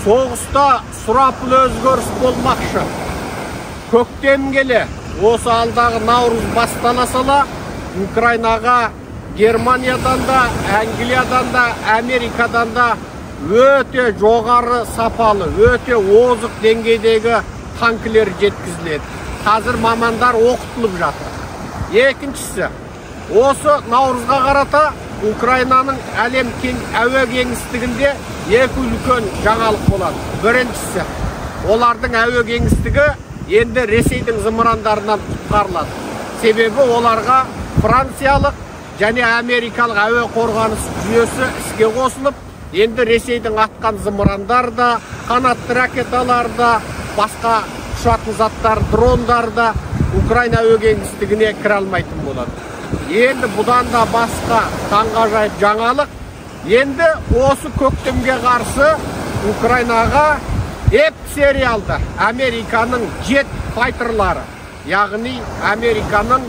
Соғыста сұрапыл өзгеріс болмақшы. Көктем келе, осы алдағы Наурыз бастала сала, Украинаға Германиядан да, Англиядан да, Америкадан да өте жоғары сапалы, өте озық деңгейдегі танкілер жеткізіледі. Қазір мамандар оқытылып жатыр. Екіншісі, осы Наурызға қарата Украинаның әлем әуе кеңістігінде екі үлкен жаңалық болады. Біріншісі, олардың әуе кеңістігі енді Ресейдің зымырандарынан құтқарылады. Себебі оларға франциялық және америкалық әуе қорғаныс жүйесі іске қосылып, енді Ресейдің атқан зымырандар да, қанатты ракеталар да, басқа ұшатын заттар, дрондар да Украина әуе кеңістігіне кіре алмайтын болады. Енді бұдан да басқа таңғажайып жаңалық, енді осы көктемге қарсы Украинаға F-сериалды Американың джет файтерлары, яғни Американың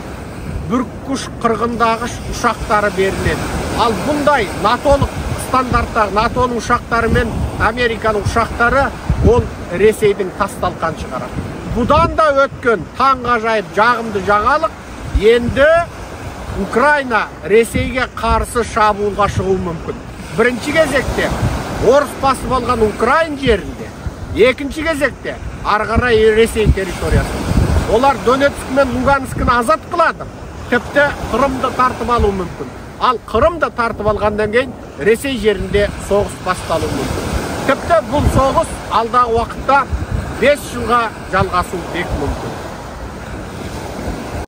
бүркіш қырғындағыш ұшақтары беріледі. Ал бұндай натолық стандарттағы натоның ұшақтары мен Американың ұшақтары ол Ресейдің тасталқан шығарады. Бұдан да өткен таңғажайып жағымды жаңалық, енді Украина Ресейге қарсы шабуылға шығуы мүмкін. Бірінші кезекте орыс басып алған Украин жерінде, екінші кезекте арғарай Ресей территориясы. Олар Донецк мен Луганскіні азат қылады, тіпті Қырымды тартып алуы мүмкін. Ал Қырымды тартып алғаннан кейін Ресей жерінде соғыс басталуы мүмкін. Тіпті бұл соғыс алдағы уақытта 5 жылға жалғасуы бек мүмкін.